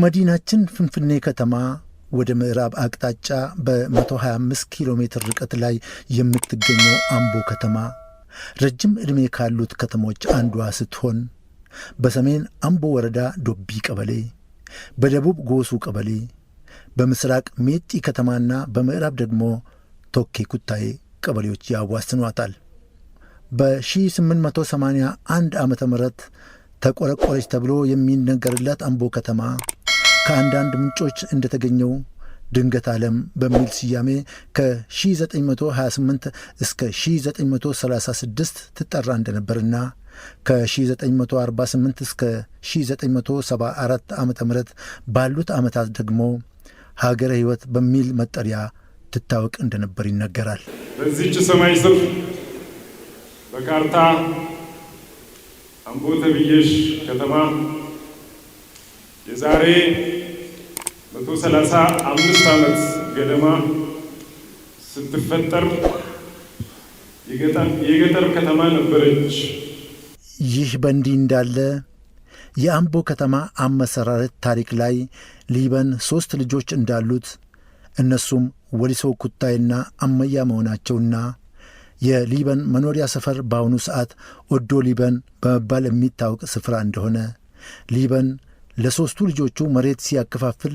ከመዲናችን ፍንፍኔ ከተማ ወደ ምዕራብ አቅጣጫ በ125 ኪሎ ሜትር ርቀት ላይ የምትገኘው አምቦ ከተማ ረጅም ዕድሜ ካሉት ከተሞች አንዷ ስትሆን በሰሜን አምቦ ወረዳ ዶቢ ቀበሌ፣ በደቡብ ጎሱ ቀበሌ፣ በምስራቅ ሜጢ ከተማና በምዕራብ ደግሞ ቶኬ ኩታዬ ቀበሌዎች ያዋስኗታል። በ1881 ዓመተ ምህረት ተቆረቆረች ተብሎ የሚነገርላት አምቦ ከተማ ከአንዳንድ ምንጮች እንደተገኘው ድንገት ዓለም በሚል ስያሜ ከ1928 እስከ 1936 ትጠራ እንደነበርና ከ1948 እስከ 1974 ዓመተ ምህረት ባሉት ዓመታት ደግሞ ሀገረ ሕይወት በሚል መጠሪያ ትታወቅ እንደነበር ይነገራል። በዚህች ሰማይ ስር በካርታ አምቦ ተብዬሽ ከተማ የዛሬ 135 ዓመት ገደማ ስትፈጠር የገጠር ከተማ ነበረች። ይህ በእንዲህ እንዳለ የአምቦ ከተማ አመሰራረት ታሪክ ላይ ሊበን 3 ልጆች እንዳሉት እነሱም ወሊሶ ኩታይና አመያ መሆናቸውና የሊበን መኖሪያ ሰፈር በአሁኑ ሰዓት ኦዶ ሊበን በመባል የሚታወቅ ስፍራ እንደሆነ፣ ሊበን ለ3ቱ ልጆቹ መሬት ሲያከፋፍል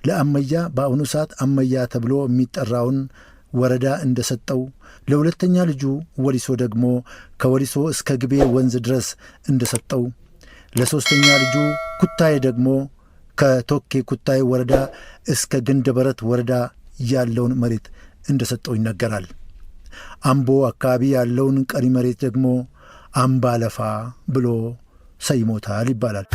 ለአመያ በአሁኑ ሰዓት አመያ ተብሎ የሚጠራውን ወረዳ እንደሰጠው፣ ለሁለተኛ ልጁ ወሊሶ ደግሞ ከወሊሶ እስከ ግቤ ወንዝ ድረስ እንደሰጠው፣ ለሦስተኛ ልጁ ኩታዬ ደግሞ ከቶኬ ኩታዬ ወረዳ እስከ ግንደበረት ወረዳ ያለውን መሬት እንደሰጠው ይነገራል። አምቦ አካባቢ ያለውን ቀሪ መሬት ደግሞ አምባለፋ ብሎ ሰይሞታል ይባላል።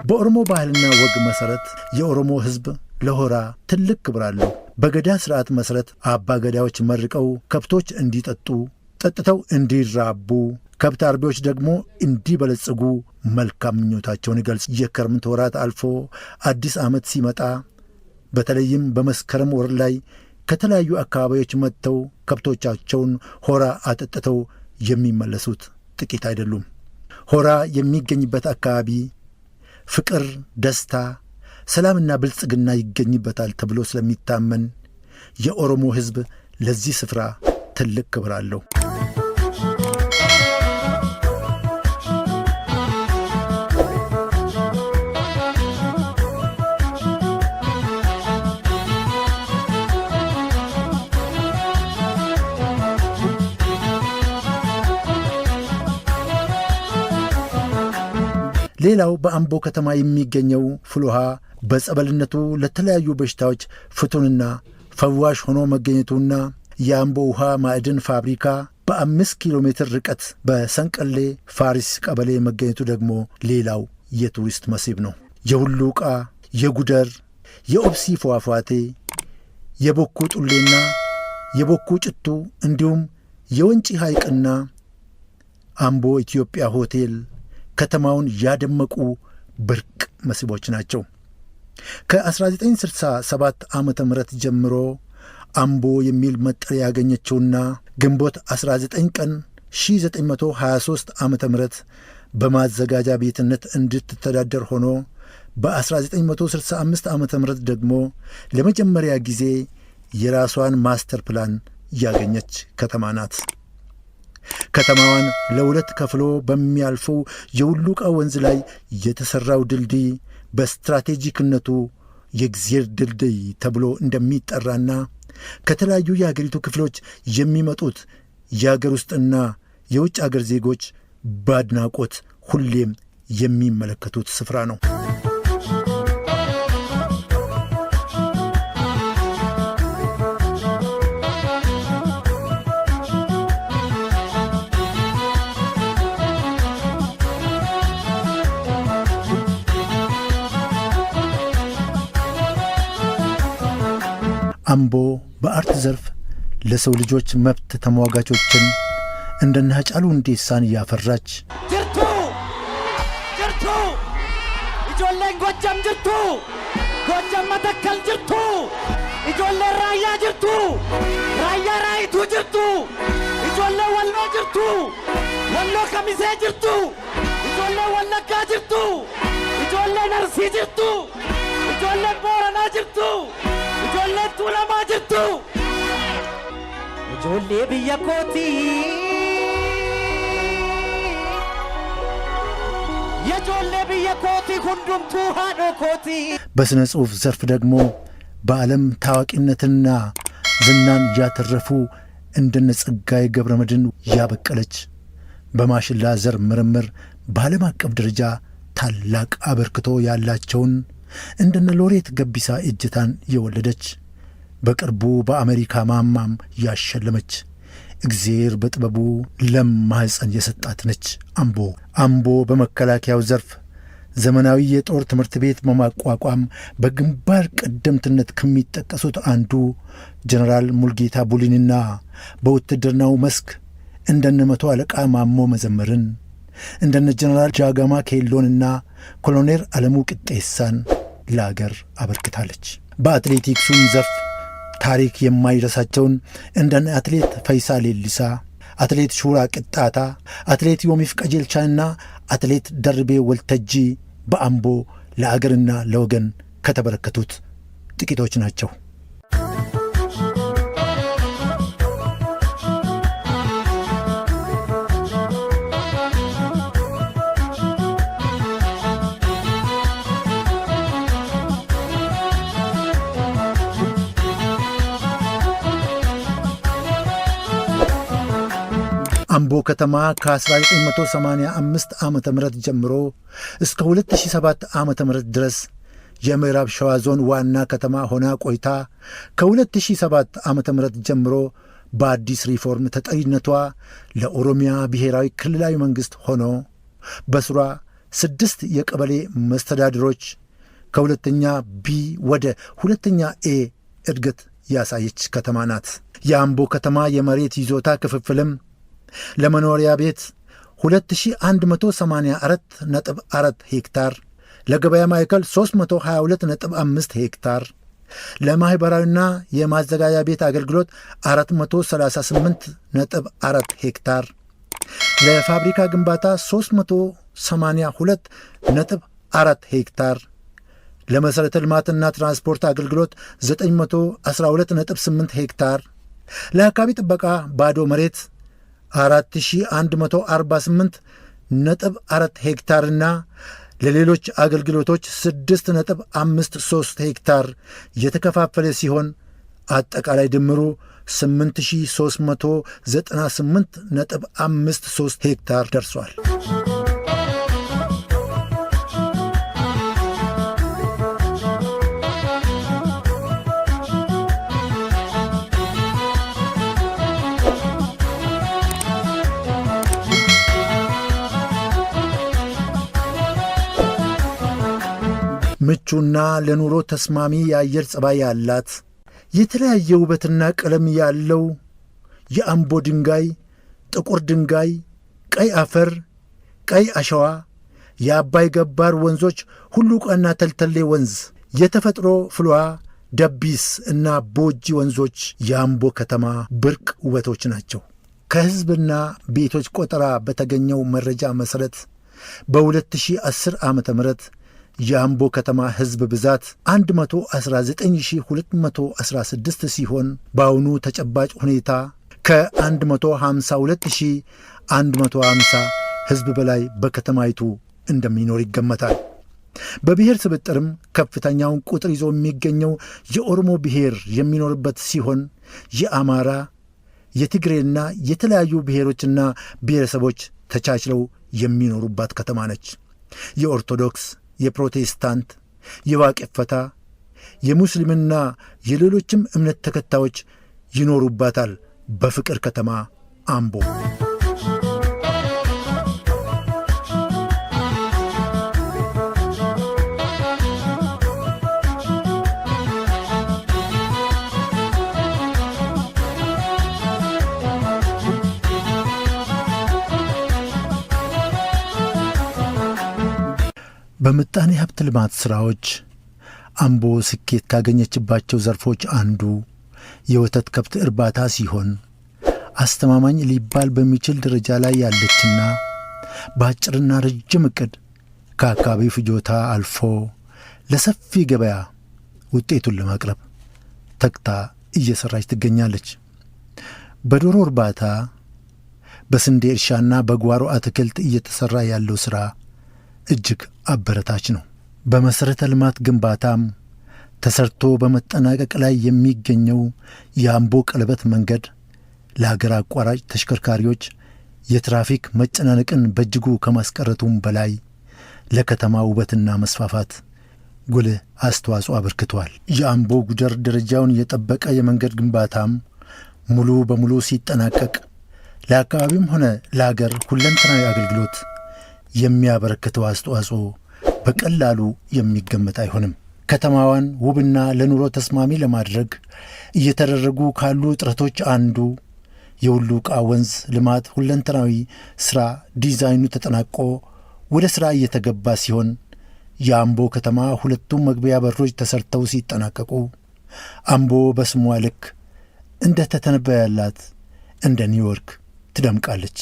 በኦሮሞ ባህልና ወግ መሠረት የኦሮሞ ሕዝብ ለሆራ ትልቅ ክብር አለው። በገዳ ሥርዓት መሠረት አባ ገዳዎች መርቀው ከብቶች እንዲጠጡ፣ ጠጥተው እንዲራቡ፣ ከብት አርቢዎች ደግሞ እንዲበለጽጉ መልካም ምኞታቸውን ይገልጽ። የክረምት ወራት አልፎ አዲስ ዓመት ሲመጣ በተለይም በመስከረም ወር ላይ ከተለያዩ አካባቢዎች መጥተው ከብቶቻቸውን ሆራ አጠጥተው የሚመለሱት ጥቂት አይደሉም። ሆራ የሚገኝበት አካባቢ ፍቅር፣ ደስታ፣ ሰላምና ብልጽግና ይገኝበታል ተብሎ ስለሚታመን የኦሮሞ ሕዝብ ለዚህ ስፍራ ትልቅ ክብር አለው። ሌላው በአምቦ ከተማ የሚገኘው ፍልውሃ በጸበልነቱ ለተለያዩ በሽታዎች ፍቱንና ፈዋሽ ሆኖ መገኘቱና የአምቦ ውሃ ማዕድን ፋብሪካ በ5 ኪሎ ሜትር ርቀት በሰንቀሌ ፋሪስ ቀበሌ መገኘቱ ደግሞ ሌላው የቱሪስት መስህብ ነው። የሁሉቃ፣ የጉደር፣ የኦብሲ ፏፏቴ፣ የቦኩ ጡሌና የቦኩ ጭቱ እንዲሁም የወንጪ ሐይቅና አምቦ ኢትዮጵያ ሆቴል ከተማውን ያደመቁ ብርቅ መስህቦች ናቸው። ከ1967 ዓመተ ምህረት ጀምሮ አምቦ የሚል መጠሪያ ያገኘችውና ግንቦት 19 ቀን 1923 ዓመተ ምህረት በማዘጋጃ ቤትነት እንድትተዳደር ሆኖ በ1965 ዓመተ ምህረት ደግሞ ለመጀመሪያ ጊዜ የራሷን ማስተር ፕላን ያገኘች ከተማ ናት። ከተማዋን ለሁለት ከፍሎ በሚያልፈው የሁሉቃ ወንዝ ላይ የተሠራው ድልድይ በስትራቴጂክነቱ የእግዚአብሔር ድልድይ ተብሎ እንደሚጠራና ከተለያዩ የአገሪቱ ክፍሎች የሚመጡት የአገር ውስጥና የውጭ አገር ዜጎች በአድናቆት ሁሌም የሚመለከቱት ስፍራ ነው። አምቦ በአርት ዘርፍ ለሰው ልጆች መብት ተሟጋቾችን እንደነ ሃጫሉ ሁንዴሳን ያፈራች ijoolleen Gojjam jirtu Gojjam Matakkal jirtu ijoolleen Raayyaa jirtu Raayyaa Raayituu jirtu ijoolleen Walloo jirtu Walloo Kamisee jirtu ijoolleen Wallaggaa jirtu ijoolleen Arsii jirtu ijoolleen Booranaa jirtu ijoolleen Tuulamaa jirtu ijoollee biyya kootii የጆሌ ብየኮቲ ሁንዱም ቱሃዶ ኮቲ በስነ ጽሑፍ ዘርፍ ደግሞ በዓለም ታዋቂነትና ዝናን ያተረፉ እንደነ ጸጋዬ ገብረመድህን ያበቀለች በማሽላ ዘር ምርምር በዓለም አቀፍ ደረጃ ታላቅ አበርክቶ ያላቸውን እንደነ ሎሬት ገቢሳ እጅታን የወለደች በቅርቡ በአሜሪካ ማማም ያሸለመች እግዚአብሔር በጥበቡ ለማህፀን የሰጣት ነች። አምቦ በመከላከያው ዘርፍ ዘመናዊ የጦር ትምህርት ቤት በማቋቋም በግንባር ቀደምትነት ከሚጠቀሱት አንዱ ጀነራል ሙልጌታ ቡሊንና በውትድርናው መስክ እንደነ መቶ አለቃ ማሞ መዘመርን እንደነ ጀነራል ጃጋማ ኬሎንና ኮሎኔል አለሙ ቅጤሳን ለአገር አበርክታለች። በአትሌቲክሱም ዘርፍ ታሪክ የማይረሳቸውን እንደነ አትሌት ፈይሳ ሌሊሳ፣ አትሌት ሹራ ቅጣታ፣ አትሌት ዮሚፍ ቀጀልቻና አትሌት ደርቤ ወልተጂ በአምቦ ለአገርና ለወገን ከተበረከቱት ጥቂቶች ናቸው። አምቦ ከተማ ከ1985 ዓመተ ምህረት ጀምሮ እስከ 2007 ዓመተ ምህረት ድረስ የምዕራብ ሸዋ ዞን ዋና ከተማ ሆና ቆይታ ከ2007 ዓመተ ምህረት ጀምሮ በአዲስ ሪፎርም ተጠሪነቷ ለኦሮሚያ ብሔራዊ ክልላዊ መንግሥት ሆኖ በስሯ 6 የቀበሌ መስተዳድሮች ከሁለተኛ ቢ ወደ ሁለተኛ ኤ እድገት ያሳየች ከተማ ናት። የአምቦ ከተማ የመሬት ይዞታ ክፍፍልም ለመኖሪያ ቤት 2184.4 ሄክታር፣ ለገበያ ማዕከል 322.5 ሄክታር፣ ለማኅበራዊና የማዘጋጃ ቤት አገልግሎት 438.4 ሄክታር፣ ለፋብሪካ ግንባታ 382.4 ሄክታር፣ ለመሠረተ ልማትና ትራንስፖርት አገልግሎት 912.8 ሄክታር፣ ለአካባቢ ጥበቃ ባዶ መሬት 4148.4 ሄክታርና ለሌሎች አገልግሎቶች 6.53 ሄክታር የተከፋፈለ ሲሆን አጠቃላይ ድምሩ 8398.53 ሄክታር ደርሷል። ምቹና ለኑሮ ተስማሚ የአየር ጸባይ ያላት የተለያየ ውበትና ቀለም ያለው የአምቦ ድንጋይ፣ ጥቁር ድንጋይ፣ ቀይ አፈር፣ ቀይ አሸዋ፣ የአባይ ገባር ወንዞች ሁሉቃና ተልተሌ ወንዝ፣ የተፈጥሮ ፍሏ ደቢስ እና ቦጂ ወንዞች የአምቦ ከተማ ብርቅ ውበቶች ናቸው። ከሕዝብና ቤቶች ቆጠራ በተገኘው መረጃ መሠረት በ2010 ዓመተ ምህረት የአምቦ ከተማ ሕዝብ ብዛት 119216 ሲሆን በአሁኑ ተጨባጭ ሁኔታ ከ152150 ሕዝብ በላይ በከተማይቱ እንደሚኖር ይገመታል። በብሔር ስብጥርም ከፍተኛውን ቁጥር ይዞ የሚገኘው የኦሮሞ ብሔር የሚኖርበት ሲሆን የአማራ፣ የትግሬና የተለያዩ ብሔሮችና ብሔረሰቦች ተቻችለው የሚኖሩባት ከተማ ነች። የኦርቶዶክስ፣ የፕሮቴስታንት፣ የዋቄ ፈታ፣ የሙስሊምና የሌሎችም እምነት ተከታዮች ይኖሩባታል። በፍቅር ከተማ አምቦ በምጣኔ ሀብት ልማት ሥራዎች አምቦ ስኬት ካገኘችባቸው ዘርፎች አንዱ የወተት ከብት እርባታ ሲሆን አስተማማኝ ሊባል በሚችል ደረጃ ላይ ያለችና በአጭርና ረጅም ዕቅድ ከአካባቢው ፍጆታ አልፎ ለሰፊ ገበያ ውጤቱን ለማቅረብ ተግታ እየሠራች ትገኛለች። በዶሮ እርባታ፣ በስንዴ እርሻና በጓሮ አትክልት እየተሠራ ያለው ሥራ እጅግ አበረታች ነው። በመሠረተ ልማት ግንባታም ተሰርቶ በመጠናቀቅ ላይ የሚገኘው የአምቦ ቀለበት መንገድ ለሀገር አቋራጭ ተሽከርካሪዎች የትራፊክ መጨናነቅን በእጅጉ ከማስቀረቱም በላይ ለከተማ ውበትና መስፋፋት ጉልህ አስተዋጽኦ አበርክቷል። የአምቦ ጉደር ደረጃውን የጠበቀ የመንገድ ግንባታም ሙሉ በሙሉ ሲጠናቀቅ ለአካባቢም ሆነ ለሀገር ሁለንተናዊ አገልግሎት የሚያበረክተው አስተዋጽኦ በቀላሉ የሚገመት አይሆንም። ከተማዋን ውብና ለኑሮ ተስማሚ ለማድረግ እየተደረጉ ካሉ ጥረቶች አንዱ የሁሉቃ ወንዝ ልማት ሁለንተናዊ ሥራ ዲዛይኑ ተጠናቆ ወደ ሥራ እየተገባ ሲሆን የአምቦ ከተማ ሁለቱም መግቢያ በሮች ተሰርተው ሲጠናቀቁ አምቦ በስሟ ልክ እንደ ተተነበያላት እንደ ኒውዮርክ ትደምቃለች።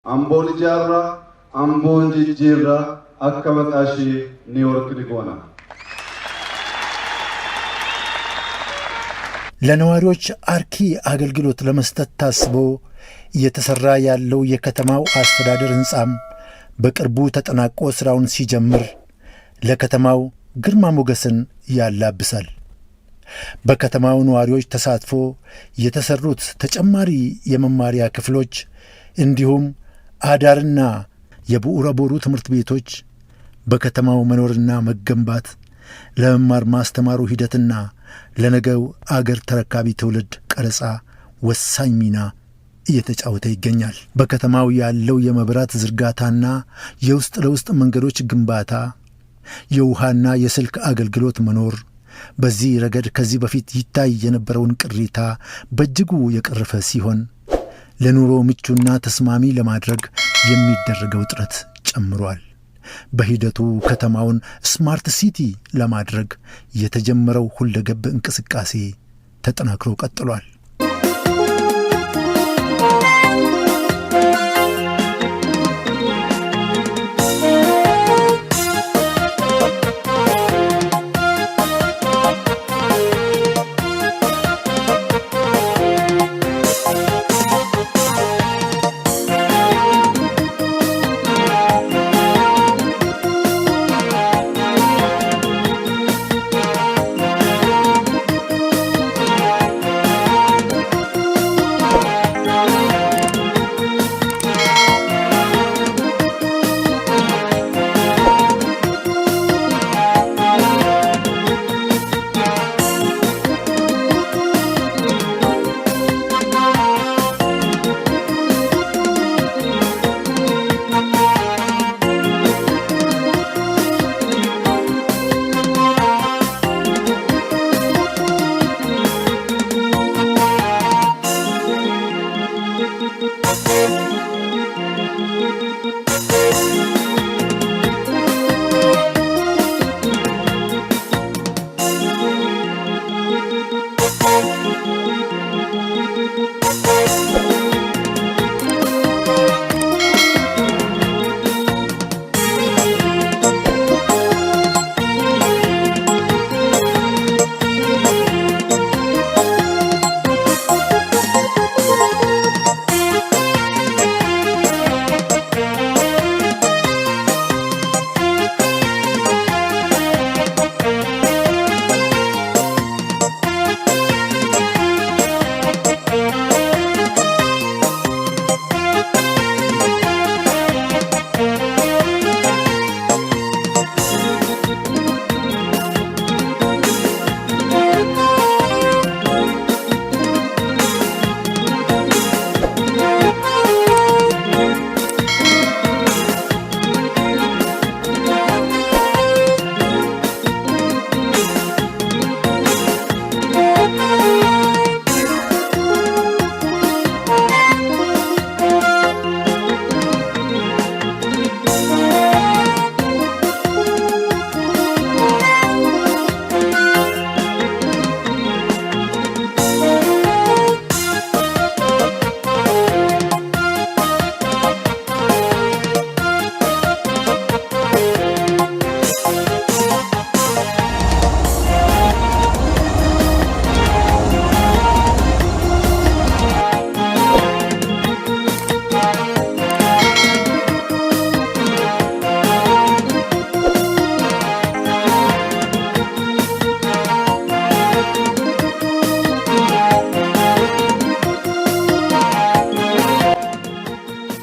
አምቦ ልጃራ አምቦ እንጂራ አከመጣሺ ኒውዮርክ ሊጎና። ለነዋሪዎች አርኪ አገልግሎት ለመስጠት ታስቦ እየተሠራ ያለው የከተማው አስተዳደር ሕንጻም በቅርቡ ተጠናቆ ሥራውን ሲጀምር ለከተማው ግርማ ሞገስን ያላብሳል። በከተማው ነዋሪዎች ተሳትፎ የተሠሩት ተጨማሪ የመማሪያ ክፍሎች እንዲሁም አዳርና የብዑረ ቦሩ ትምህርት ቤቶች በከተማው መኖርና መገንባት ለመማር ማስተማሩ ሂደትና ለነገው አገር ተረካቢ ትውልድ ቀረጻ ወሳኝ ሚና እየተጫወተ ይገኛል። በከተማው ያለው የመብራት ዝርጋታና የውስጥ ለውስጥ መንገዶች ግንባታ፣ የውሃና የስልክ አገልግሎት መኖር በዚህ ረገድ ከዚህ በፊት ይታይ የነበረውን ቅሬታ በእጅጉ የቀረፈ ሲሆን ለኑሮ ምቹና ተስማሚ ለማድረግ የሚደረገው ጥረት ጨምሯል። በሂደቱ ከተማውን ስማርት ሲቲ ለማድረግ የተጀመረው ሁለገብ እንቅስቃሴ ተጠናክሮ ቀጥሏል።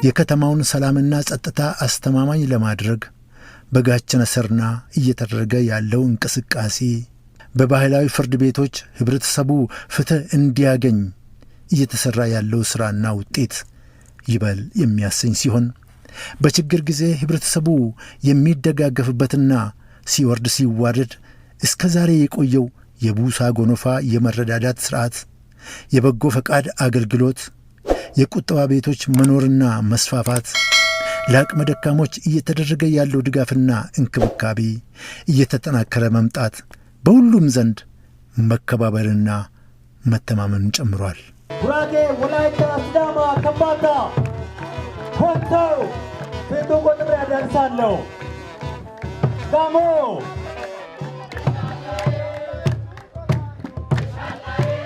የከተማውን ሰላምና ጸጥታ አስተማማኝ ለማድረግ በጋቸነ ሰርና እየተደረገ ያለው እንቅስቃሴ በባህላዊ ፍርድ ቤቶች ህብረተሰቡ ፍትህ እንዲያገኝ እየተሰራ ያለው ሥራና ውጤት ይበል የሚያሰኝ ሲሆን በችግር ጊዜ ህብረተሰቡ የሚደጋገፍበትና ሲወርድ ሲዋረድ እስከ ዛሬ የቆየው የቡሳ ጎኖፋ የመረዳዳት ሥርዓት፣ የበጎ ፈቃድ አገልግሎት፣ የቁጠባ ቤቶች መኖርና መስፋፋት፣ ለአቅመ ደካሞች እየተደረገ ያለው ድጋፍና እንክብካቤ እየተጠናከረ መምጣት በሁሉም ዘንድ መከባበርና መተማመንን ጨምሯል። ጉራጌ፣ ወላይታ፣ ሲዳማ፣ ከምባታ፣ ኮንቶ ፌቶ ቆጥሬ ያደርሳለሁ። ጋሞ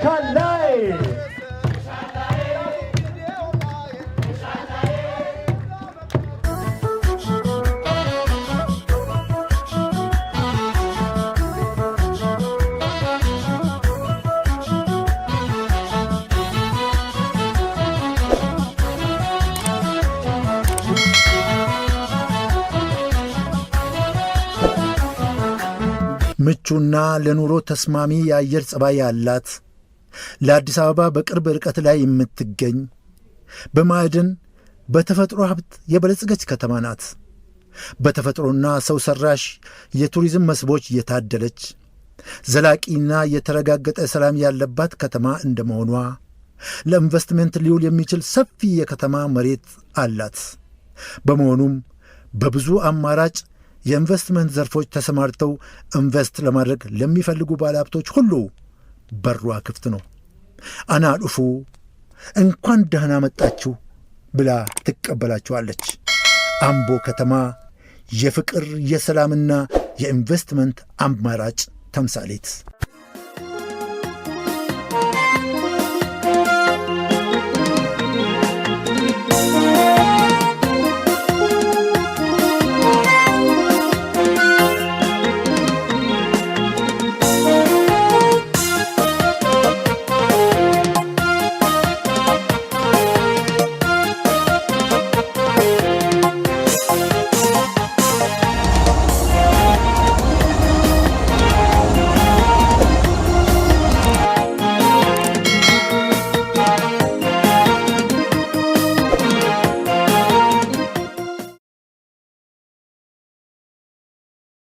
ሻላይ ምቹና ለኑሮ ተስማሚ የአየር ጸባይ ያላት ለአዲስ አበባ በቅርብ ርቀት ላይ የምትገኝ በማዕድን በተፈጥሮ ሀብት የበለጸገች ከተማ ናት። በተፈጥሮና ሰው ሰራሽ የቱሪዝም መስህቦች የታደለች ዘላቂና የተረጋገጠ ሰላም ያለባት ከተማ እንደመሆኗ ለኢንቨስትመንት ሊውል የሚችል ሰፊ የከተማ መሬት አላት። በመሆኑም በብዙ አማራጭ የኢንቨስትመንት ዘርፎች ተሰማርተው ኢንቨስት ለማድረግ ለሚፈልጉ ባለሀብቶች ሁሉ በሯ ክፍት ነው። አና ዱፉ እንኳን ደህና መጣችሁ ብላ ትቀበላችኋለች። አምቦ ከተማ የፍቅር የሰላምና የኢንቨስትመንት አማራጭ ተምሳሌት